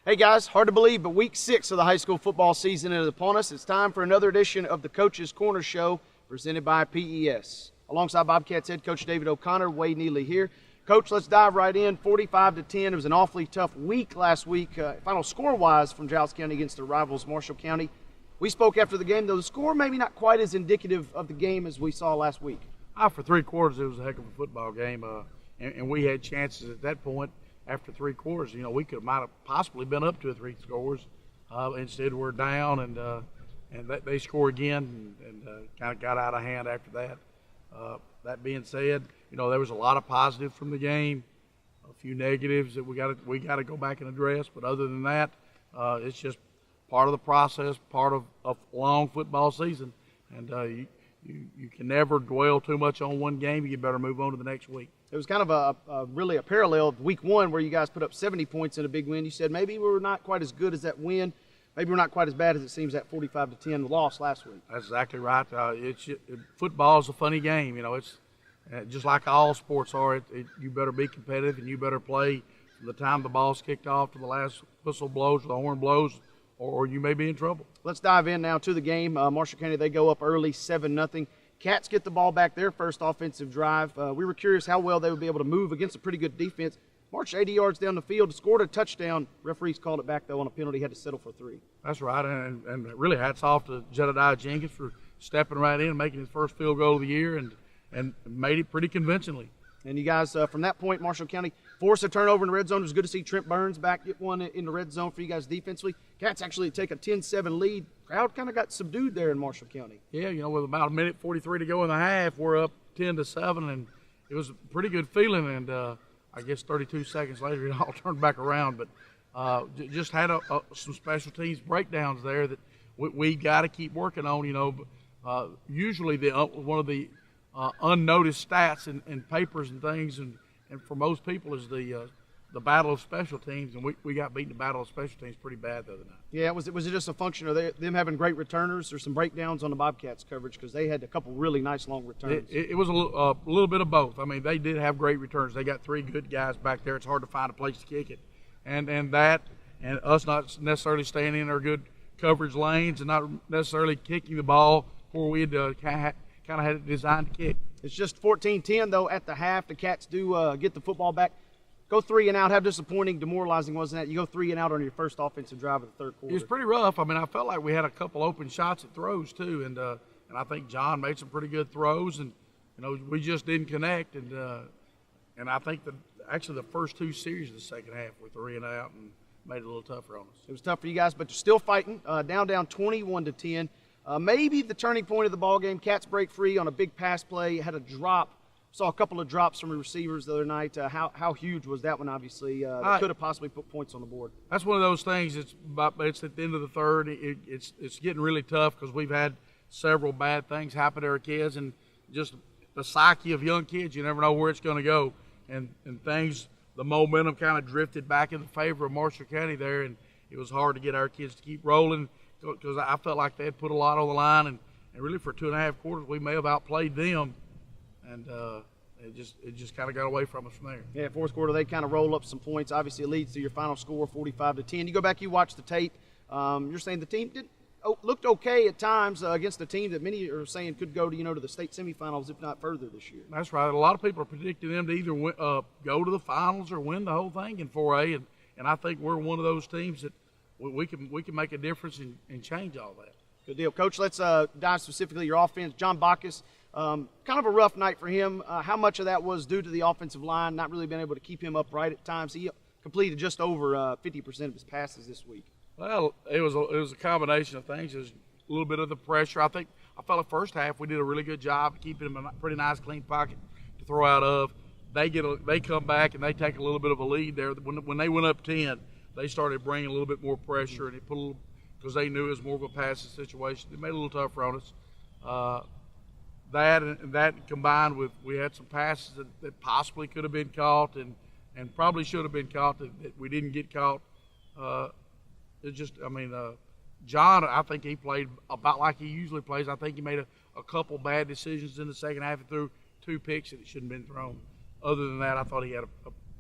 Hey guys, hard to believe, but week 6 of the high school football season is upon us. It's time for another edition of the Coach's Corner Show presented by PES. Alongside Bobcats head coach David O'Connor, Wade Neely here. Coach, let's dive right in. 45-10. It was an awfully tough week last week, final score-wise from Giles County against their rivals, Marshall County. We spoke after the game, though the score maybe not quite as indicative of the game as we saw last week. For 3 quarters, it was a heck of a football game, and we had chances at that point. After 3 quarters, you know, we might have possibly been up to 3 scores. Instead, we're down, and they score again, and kind of got out of hand after that. That being said, you know, there was a lot of positives from the game, a few negatives that we got to go back and address. But other than that, it's just part of the process, part of a long football season, and you can never dwell too much on one game. You better move on to the next week. It was kind of really a parallel of week 1 where you guys put up 70 points in a big win. You said maybe we're not quite as good as that win. Maybe we're not quite as bad as it seems that 45-10 loss last week. That's exactly right. Football is a funny game. You know, it's just like all sports are. You better be competitive and you better play from the time the ball's kicked off to the last whistle blows or the horn blows, or you may be in trouble. Let's dive in now to the game. Marshall County, they go up early 7-0. Cats get the ball back their first offensive drive. We were curious how well they would be able to move against a pretty good defense. Marched 80 yards down the field, scored a touchdown. Referees called it back, though, on a penalty. Had to settle for 3. That's right, and really hats off to Jedediah Jenkins for stepping right in and making his first field goal of the year and made it pretty convincingly. And you guys, from that point, Marshall County forced a turnover in the red zone. It was good to see Trent Burns back get one in the red zone for you guys defensively. Cats actually take a 10-7 lead. Crowd kind of got subdued there in Marshall County. Yeah, you know, with about 1:43 to go in the half, we're up 10-7, and it was a pretty good feeling. And I guess 32 seconds later, it all turned back around. But just had some special teams breakdowns there that we got to keep working on. You know, usually one of the unnoticed stats in papers and things, and for most people is the battle of special teams, and we got beaten the battle of special teams pretty bad the other night. Yeah, was it just a function of them having great returners? There's some breakdowns on the Bobcats coverage because they had a couple really nice long returns. It was a little bit of both. I mean, they did have great returns. They got 3 good guys back there. It's hard to find a place to kick it, and us not necessarily staying in our good coverage lanes and not necessarily kicking the ball where we had kind of had it designed to kick. It's just 14-10 though at the half. The Cats do get the football back. Go 3 and out. How disappointing, demoralizing wasn't that? You go 3 and out on your first offensive drive of the third quarter. It was pretty rough. I mean, I felt like we had a couple open shots at throws too, and I think John made some pretty good throws, and you know we just didn't connect, and I think that actually the first 2 series of the second half were 3 and out and made it a little tougher on us. It was tough for you guys, but you're still fighting. Down 21-10. Maybe the turning point of the ball game. Cats break free on a big pass play. Had a drop. Saw a couple of drops from the receivers the other night. How huge was that one? Obviously, that could have possibly put points on the board. That's one of those things. It's at the end of the third. It's getting really tough because we've had several bad things happen to our kids, and just the psyche of young kids. You never know where it's going to go, and things. The momentum kind of drifted back in the favor of Marshall County there, and it was hard to get our kids to keep rolling because I felt like they had put a lot on the line, and really for 2.5 quarters we may have outplayed them. And it just kind of got away from us from there. Yeah, fourth quarter they kind of roll up some points. Obviously, it leads to your final score, 45-10. You go back, you watch the tape. You're saying the team looked okay at times against a team that many are saying could go to the state semifinals, if not further this year. That's right. A lot of people are predicting them to either go to the finals or win the whole thing in 4A, and I think we're one of those teams that we can make a difference and change all that. Good deal, Coach. Let's dive specifically your offense. John Bacchus. Kind of a rough night for him. How much of that was due to the offensive line not really being able to keep him upright at times? He completed just over 50% of his passes this week. Well, it was a combination of things. It was a little bit of the pressure. I felt the first half we did a really good job keeping him in a pretty nice, clean pocket to throw out of. They come back and they take a little bit of a lead there. When they went up 10, they started bringing a little bit more pressure, and it put a little because they knew it was more of a passing situation. It made it a little tougher on us. That combined with we had some passes that possibly could have been caught and probably should have been caught that we didn't get caught. John, I think he played about like he usually plays. I think he made a couple bad decisions in the second half and threw 2 picks that shouldn't have been thrown. Other than that, I thought he had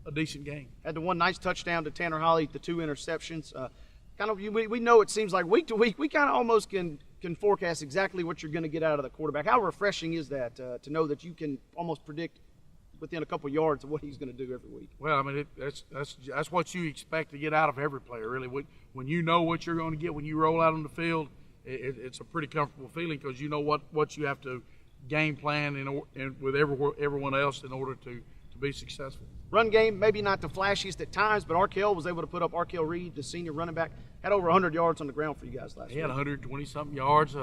a decent game. Had the one nice touchdown to Tanner Holly, the 2 interceptions. We know it seems like week to week we kind of almost can forecast exactly what you're going to get out of the quarterback. How refreshing is that to know that you can almost predict within a couple yards of what he's going to do every week? Well, I mean, that's what you expect to get out of every player, really. When you know what you're going to get when you roll out on the field, it's a pretty comfortable feeling because you know what you have to game plan and with everyone else in order to be successful. Run game, maybe not the flashiest at times, but Arkell was able to put up. Arkell Reed, the senior running back, had over 100 yards on the ground for you guys last week. He had 120-something yards.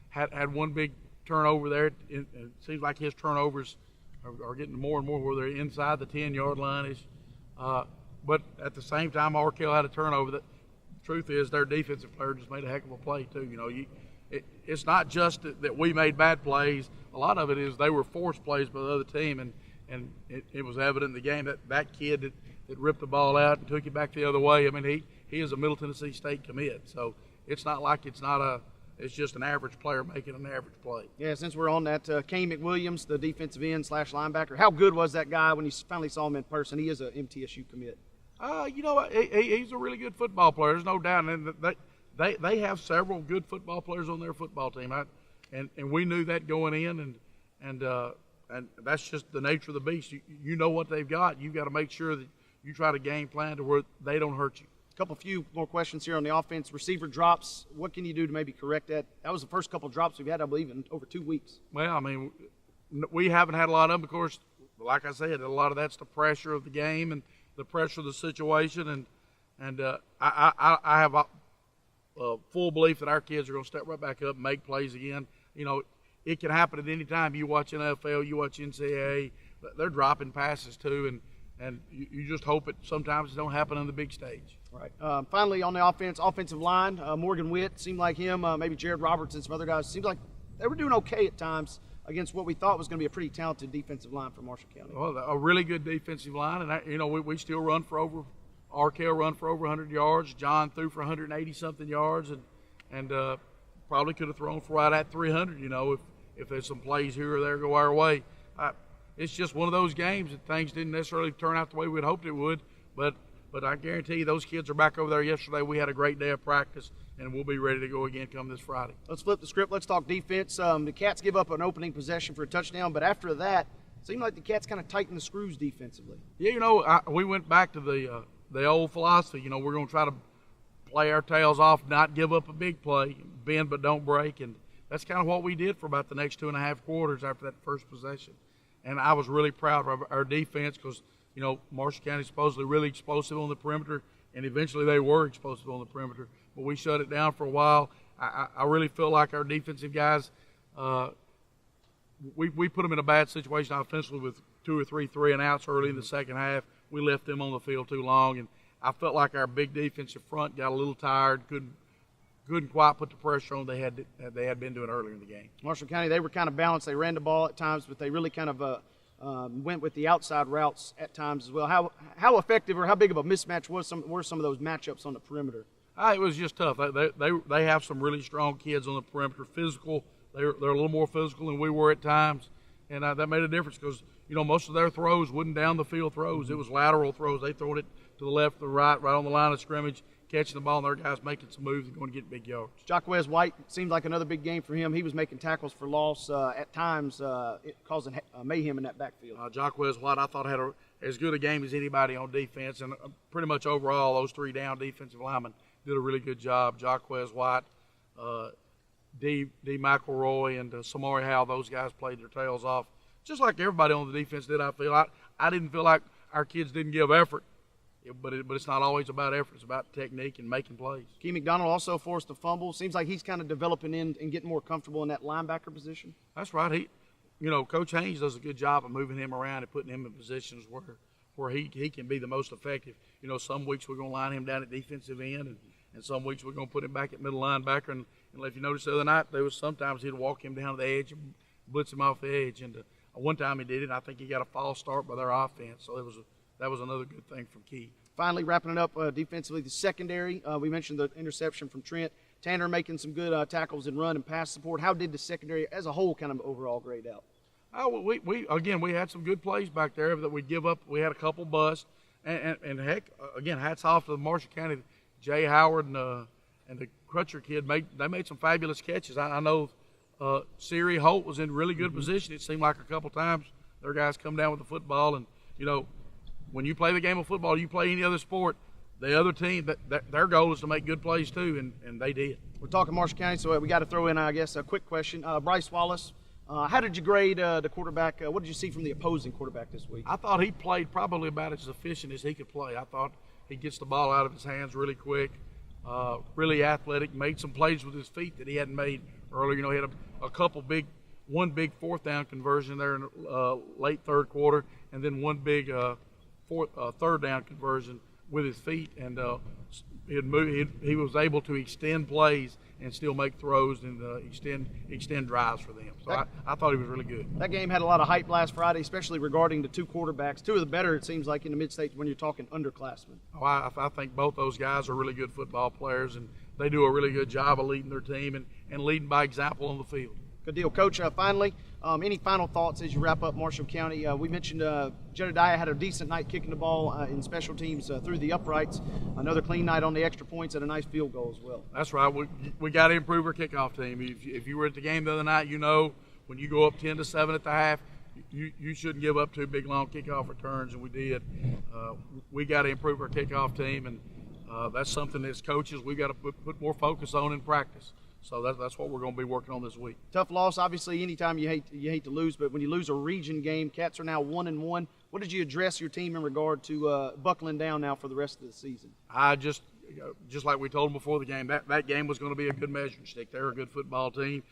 Had one big turnover there. It seems like his turnovers are getting more and more where they're inside the 10-yard line. But at the same time, Arkell had a turnover. The truth is their defensive player just made a heck of a play, too. You know, it's not just that we made bad plays. A lot of it is they were forced plays by the other team, and it was evident in the game that kid that ripped the ball out and took it back the other way. I mean, he is a Middle Tennessee State commit, so it's not like it's just an average player making an average play. Yeah, since we're on that, Kane McWilliams, the defensive end / linebacker, how good was that guy when you finally saw him in person? He is a MTSU commit. You know, he's a really good football player. There's no doubt. And they have several good football players on their football team. And we knew that going in, and that's just the nature of the beast. You know what they've got. You've got to make sure that you try to game plan to where they don't hurt you. Few more questions here on the offense. Receiver drops. What can you do to maybe correct that? That was the first couple drops we've had, I believe, in over 2 weeks. Well, I mean, we haven't had a lot of them. Of course, like I said, a lot of that's the pressure of the game and the pressure of the situation. And I have a full belief that our kids are going to step right back up and make plays again. You know, it can happen at any time. You watch NFL, you watch NCAA, they're dropping passes too, and you just hope it sometimes it don't happen on the big stage. Right. Finally, on the offensive line, Morgan Witt seemed like him, maybe Jared Roberts and some other guys, seemed like they were doing okay at times against what we thought was going to be a pretty talented defensive line for Marshall County. Well, a really good defensive line, and we still run for over. Arkell run for over 100 yards. John threw for 180-something yards, and probably could have thrown for right at 300. You know, if there's some plays here or there go our way. It's just one of those games that things didn't necessarily turn out the way we'd hoped it would, but I guarantee you those kids are back over there yesterday. We had a great day of practice, and we'll be ready to go again come this Friday. Let's flip the script. Let's talk defense. The Cats give up an opening possession for a touchdown, but after that, it seemed like the Cats kind of tightened the screws defensively. Yeah, you know, we went back to the old philosophy. You know, we're going to try to play our tails off, not give up a big play, bend but don't break, and that's kind of what we did for about the next 2.5 quarters after that first possession. And I was really proud of our defense because, you know, Marshall County is supposedly really explosive on the perimeter, and eventually they were explosive on the perimeter. But we shut it down for a while. I really feel like our defensive guys, we put them in a bad situation offensively with 2 or 3 and outs early in the second half. We left them on the field too long, and I felt like our big defensive front got a little tired, couldn't quite put the pressure on they had been doing earlier in the game. Marshall County, they were kind of balanced. They ran the ball at times, but they really kind of went with the outside routes at times as well. How effective or how big of a mismatch were some of those matchups on the perimeter? It was just tough. They have some really strong kids on the perimeter, physical. They're a little more physical than we were at times, and that made a difference because, you know, most of their throws wasn't down the field throws. It was lateral throws. They throwing it to the left, the right on the line of scrimmage, catching the ball, and their guys making some moves and going to get big yards. Jacquez White seemed like another big game for him. He was making tackles for loss at times, causing mayhem in that backfield. Jacquez White, I thought, had as good a game as anybody on defense, and pretty much overall those 3 down defensive linemen did a really good job. Jacquez White, D. McElroy, and Samari Howell, those guys played their tails off, just like everybody on the defense did. I feel I didn't feel like our kids didn't give effort. But it's not always about effort. It's about technique and making plays. Key McDonald also forced a fumble. Seems like he's kind of developing in and getting more comfortable in that linebacker position. That's right. Coach Haynes does a good job of moving him around and putting him in positions where he can be the most effective. You know, some weeks we're going to line him down at defensive end, and some weeks we're going to put him back at middle linebacker. And if you notice the other night, there was sometimes he'd walk him down to the edge and blitz him off the edge. And one time he did it, and I think he got a false start by their offense. So that was another good thing from Key. Finally, wrapping it up defensively, the secondary. We mentioned the interception from Trent. Tanner making some good tackles and run and pass support. How did the secondary as a whole kind of overall grade out? We had some good plays back there that we give up. We had a couple busts. And heck, again, hats off to the Marshall County, Jay Howard and the Crutcher kid. They made some fabulous catches. I know Siri Holt was in really good position. It seemed like a couple times their guys come down with the football. And, you know, when you play the game of football, you play any other sport, the other team, their goal is to make good plays too, and they did. We're talking Marshall County, so we got to throw in, I guess, a quick question. Bryce Wallace, how did you grade the quarterback? What did you see from the opposing quarterback this week? I thought he played probably about as efficient as he could play. I thought he gets the ball out of his hands really quick, really athletic, made some plays with his feet that he hadn't made earlier. You know, he had one big fourth down conversion there in late third quarter, and then one big third down conversion with his feet, and he was able to extend plays and still make throws and extend drives for them. So I thought he was really good. That game had a lot of hype last Friday, especially regarding the two quarterbacks. Two of the better, it seems like, in the mid-states when you're talking underclassmen. Oh, I think both those guys are really good football players, and they do a really good job of leading their team and leading by example on the field. Good deal. Coach, finally, any final thoughts as you wrap up Marshall County? We mentioned Jedediah had a decent night kicking the ball in special teams through the uprights. Another clean night on the extra points and a nice field goal as well. That's right. We got to improve our kickoff team. If you were at the game the other night, you know when you go up 10-7 at the half, you shouldn't give up two big, long kickoff returns, and we did. We got to improve our kickoff team, and that's something as coaches we've got to put more focus on in practice. So that's what we're going to be working on this week. Tough loss, obviously. Anytime you hate to lose, but when you lose a region game, Cats are now 1-1. What did you address your team in regard to buckling down now for the rest of the season? I just like we told them before the game, that game was going to be a good measuring stick. They're a good football team.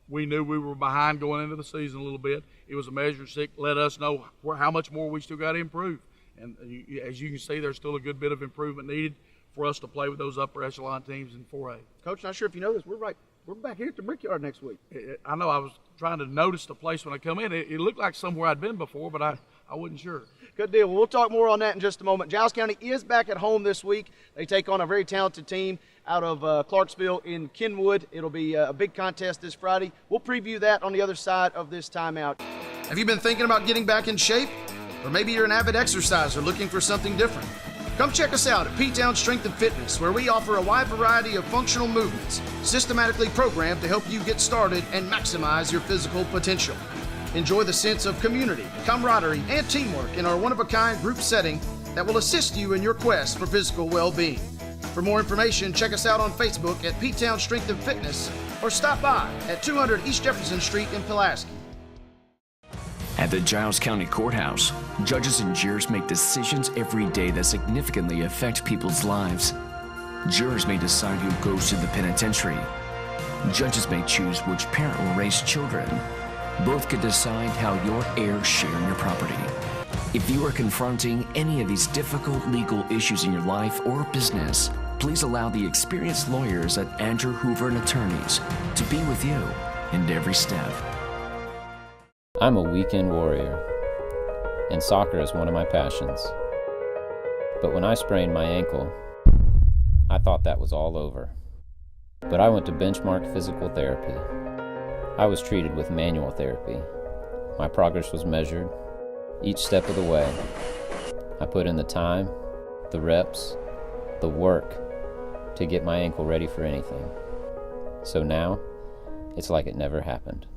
We knew we were behind going into the season a little bit. It was a measuring stick. Let us know how much more we still got to improve. And as you can see, there's still a good bit of improvement needed for us to play with those upper echelon teams in 4A. Coach, not sure if you know this, we're back here at the Brickyard next week. I know. I was trying to notice the place when I come in. It looked like somewhere I'd been before, but I wasn't sure. Good deal. Well, we'll talk more on that in just a moment. Giles County is back at home this week. They take on a very talented team out of Clarksville in Kenwood. It'll be a big contest this Friday. We'll preview that on the other side of this timeout. Have you been thinking about getting back in shape? Or maybe you're an avid exerciser looking for something different? Come check us out at P-Town Strength and Fitness, where we offer a wide variety of functional movements, systematically programmed to help you get started and maximize your physical potential. Enjoy the sense of community, camaraderie, and teamwork in our one-of-a-kind group setting that will assist you in your quest for physical well-being. For more information, check us out on Facebook at P-Town Strength and Fitness, or stop by at 200 East Jefferson Street in Pulaski. At the Giles County Courthouse, judges and jurors make decisions every day that significantly affect people's lives. Jurors may decide who goes to the penitentiary. Judges may choose which parent will raise children. Both could decide how your heirs share in your property. If you are confronting any of these difficult legal issues in your life or business, please allow the experienced lawyers at Andrew Hoover and Attorneys to be with you in every step. I'm a weekend warrior, and soccer is one of my passions. But when I sprained my ankle, I thought that was all over. But I went to Benchmark Physical Therapy. I was treated with manual therapy. My progress was measured each step of the way. I put in the time, the reps, the work to get my ankle ready for anything. So now, it's like it never happened.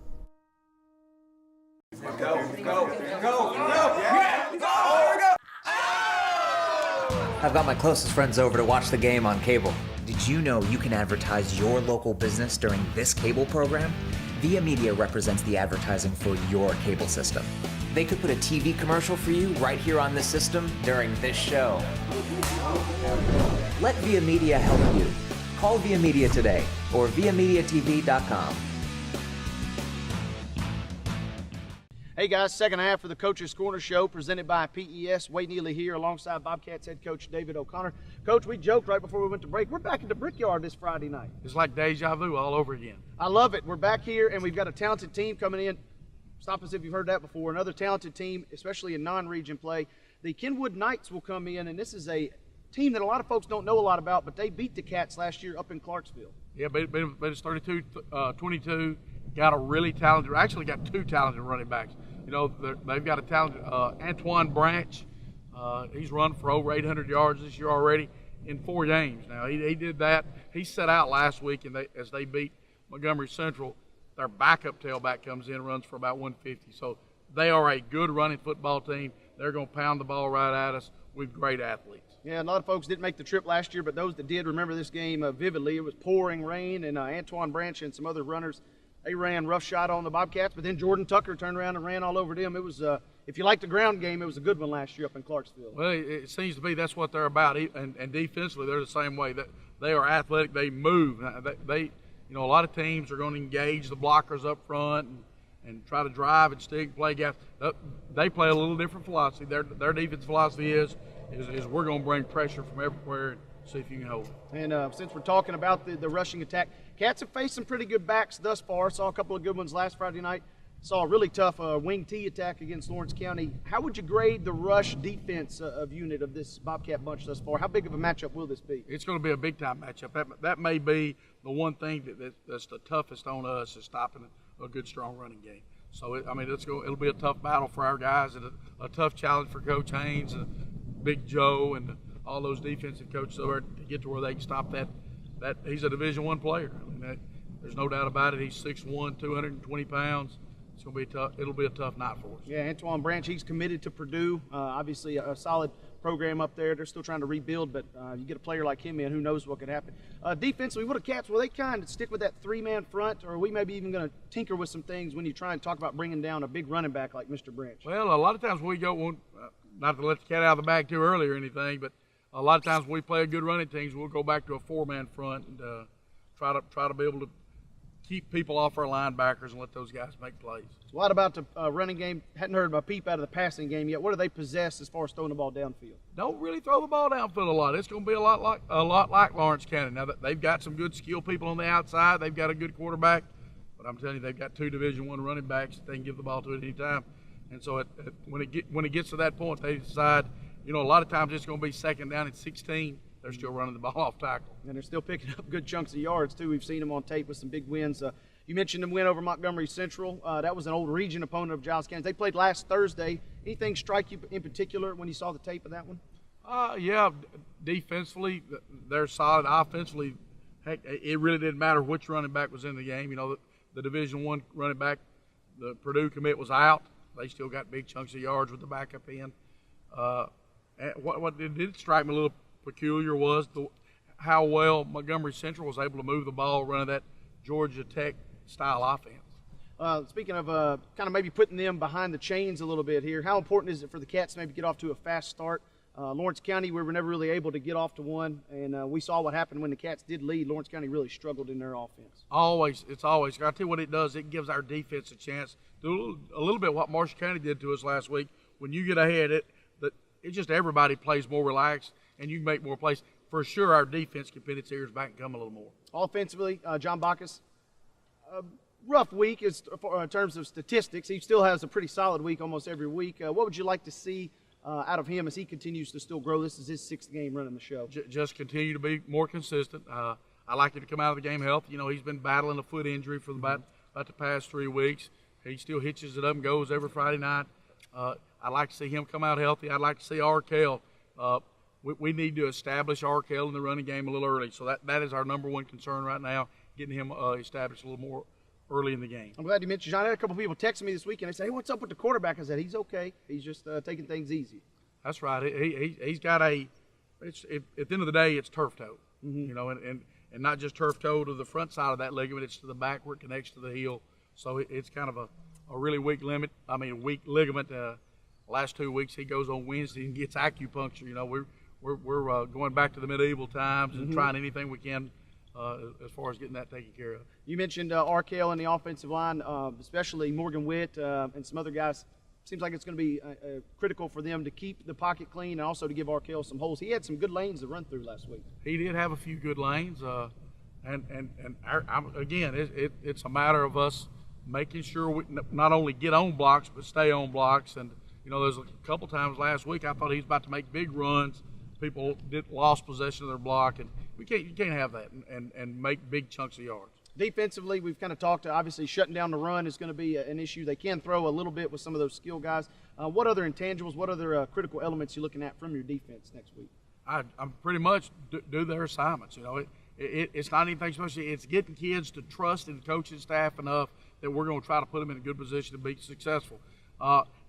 I've got my closest friends over to watch the game on cable. Did you know you can advertise your local business during this cable program? Via Media represents the advertising for your cable system. They could put a TV commercial for you right here on this system during this show. Let Via Media help you. Call Via Media today or viamediatv.com. Hey guys, second half of the Coach's Corner Show presented by PES. Wade Neely here alongside Bobcats head coach David O'Connor. Coach, we joked right before we went to break. We're back at the Brickyard this Friday night. It's like deja vu all over again. I love it. We're back here and we've got a talented team coming in. Stop us if you've heard that before. Another talented team, especially in non-region play. The Kenwood Knights will come in, and this is a team that a lot of folks don't know a lot about, but they beat the Cats last year up in Clarksville. Yeah, but it's 32-22. Got a really talented, actually got two talented running backs. You know, they've got a talented Antoine Branch. He's run for over 800 yards this year already in 4 games. Now, he did that. He set out last week, and as they beat Montgomery Central, their backup tailback comes in, runs for about 150. So they are a good running football team. They're going to pound the ball right at us with great athletes. Yeah, a lot of folks didn't make the trip last year, but those that did remember this game vividly. It was pouring rain, and Antoine Branch and some other runners, they ran roughshod on the Bobcats, but then Jordan Tucker turned around and ran all over them. It was, if you liked the ground game, it was a good one last year up in Clarksville. Well, it seems to be that's what they're about, and defensively they're the same way. They are athletic. They move. They a lot of teams are going to engage the blockers up front and try to drive and stick, play gaps. They play a little different philosophy. Their defense philosophy is we're going to bring pressure from everywhere and see if you can hold it. And since we're talking about the rushing attack, Cats have faced some pretty good backs thus far. Saw a couple of good ones last Friday night. Saw a really tough wing T attack against Lawrence County. How would you grade the rush defense of unit of this Bobcat bunch thus far? How big of a matchup will this be? It's going to be a big-time matchup. That may be the one thing that's the toughest on us is stopping a good, strong running game. So, it'll be a tough battle for our guys and a tough challenge for Coach Haynes and Big Joe and all those defensive coaches over to get to where they can stop that. He's a Division I player. There's no doubt about it. He's 6'1", 220 pounds. It's going to be tough. It'll be a tough night for us. Yeah, Antoine Branch, he's committed to Purdue. Obviously, a solid program up there. They're still trying to rebuild, but you get a player like him in, who knows what could happen. Defensively, what the Cats, will they kind of stick with that 3-man front, or are we maybe even going to tinker with some things when you try and talk about bringing down a big running back like Mr. Branch? Well, a lot of times we go, not to let the cat out of the bag too early or anything, but a lot of times when we play a good running teams, we'll go back to a 4-man front and try to be able to keep people off our linebackers and let those guys make plays. So what about the running game? Hadn't heard a peep out of the passing game yet. What do they possess as far as throwing the ball downfield? Don't really throw the ball downfield a lot. It's going to be a lot like Lawrence County. Now they've got some good skill people on the outside. They've got a good quarterback, but I'm telling you, they've got 2 Division I running backs that they can give the ball to at any time. And so when it gets to that point, they decide, a lot of times it's going to be 2nd down and 16. They're still running the ball off tackle. And they're still picking up good chunks of yards, too. We've seen them on tape with some big wins. You mentioned them win over Montgomery Central. That was an old region opponent of Giles County. They played last Thursday. Anything strike you in particular when you saw the tape of that one? Yeah, defensively, they're solid. Offensively, heck, it really didn't matter which running back was in the game. The Division I running back, the Purdue commit was out. They still got big chunks of yards with the backup in. And what did strike me a little peculiar was how well Montgomery Central was able to move the ball, running that Georgia Tech style offense. Speaking of kind of maybe putting them behind the chains a little bit here, how important is it for the Cats to maybe get off to a fast start? Lawrence County, we were never really able to get off to one, and we saw what happened when the Cats did lead. Lawrence County really struggled in their offense. It's always. I'll tell you what it does. It gives our defense a chance to do a little bit what Marshall County did to us last week. When you get ahead, it just everybody plays more relaxed, and you can make more plays. For sure, our defense can pin its ears back and come a little more. Offensively, John Bacchus, rough week in terms of statistics. He still has a pretty solid week almost every week. What would you like to see out of him as he continues to still grow? This is his 6th game running the show. Just continue to be more consistent. I like him to come out of the game healthy. He's been battling a foot injury for about the past 3 weeks. He still hitches it up and goes every Friday night. I'd like to see him come out healthy. I'd like to see Arkell. We need to establish Arkell in the running game a little early. So that is our number one concern right now, getting him established a little more early in the game. I'm glad you mentioned John. I had a couple people texting me this weekend. They say, hey, what's up with the quarterback? I said, he's okay. He's just taking things easy. That's right. He's got at the end of the day, it's turf toe. And not just turf toe to the front side of that ligament, it's to the back where it connects to the heel. So it's kind of a really weak ligament. Last 2 weeks he goes on Wednesday and gets acupuncture. We're going back to the medieval times and trying anything we can as far as getting that taken care of. You mentioned Arkell in the offensive line, especially Morgan Witt and some other guys. Seems like it's going to be critical for them to keep the pocket clean and also to give Arkell some holes. He had some good lanes to run through last week. He did have a few good lanes, it's a matter of us making sure we not only get on blocks but stay on blocks. And there's a couple times last week I thought he was about to make big runs. People lost possession of their block, and you can't have that and make big chunks of yards. Defensively, we've kind of talked to, obviously shutting down the run is going to be an issue. They can throw a little bit with some of those skill guys. What other intangibles, what other critical elements you looking at from your defense next week? I'm pretty much do their assignments. It's not anything special. It's getting kids to trust in the coaching staff enough that we're going to try to put them in a good position to be successful.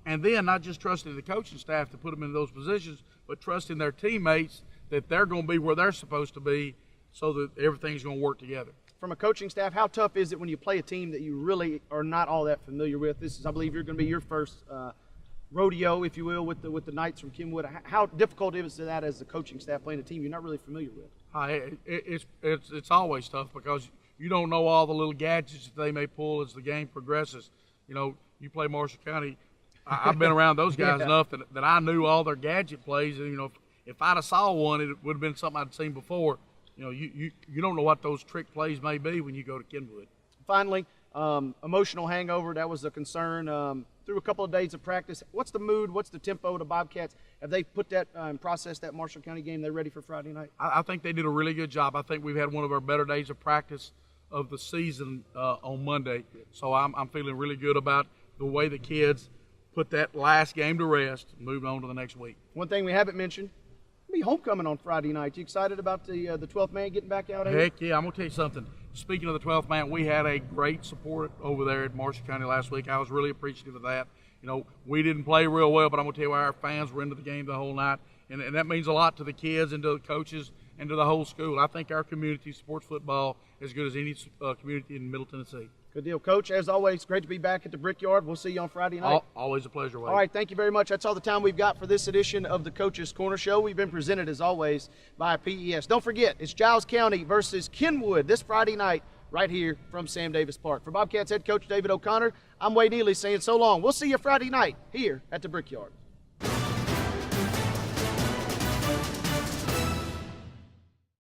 And then not just trusting the coaching staff to put them in those positions, but trusting their teammates that they're going to be where they're supposed to be so that everything's going to work together. From a coaching staff, how tough is it when you play a team that you really are not all that familiar with? This is, I believe, you're going to be your first rodeo, if you will, with the Knights from Kenwood. How difficult is that as a coaching staff playing a team you're not really familiar with? It's always tough because you don't know all the little gadgets that they may pull as the game progresses. You play Marshall County. I've been around those guys enough that I knew all their gadget plays. And, if I'd have saw one, it would have been something I'd seen before. You don't know what those trick plays may be when you go to Kenwood. Finally, emotional hangover, that was a concern. Through a couple of days of practice, what's the mood, what's the tempo of the Bobcats? Have they put that and processed that Marshall County game? They're ready for Friday night? I think they did a really good job. I think we've had one of our better days of practice of the season on Monday. So I'm feeling really good about the way the kids put that last game to rest and moved on to the next week. One thing we haven't mentioned, be homecoming on Friday night. You excited about the 12th man getting back out here? Heck yeah, I'm going to tell you something. Speaking of the 12th man, we had a great support over there at Marshall County last week. I was really appreciative of that. We didn't play real well, but I'm going to tell you our fans were into the game the whole night, and that means a lot to the kids and to the coaches and to the whole school. I think our community supports football as good as any community in Middle Tennessee. Good deal. Coach, as always, great to be back at the Brickyard. We'll see you on Friday night. Always a pleasure, Wade. All right, thank you very much. That's all the time we've got for this edition of the Coach's Corner Show. We've been presented, as always, by PES. Don't forget, it's Giles County versus Kenwood this Friday night right here from Sam Davis Park. For Bobcats head coach David O'Connor, I'm Wade Neely saying so long. We'll see you Friday night here at the Brickyard.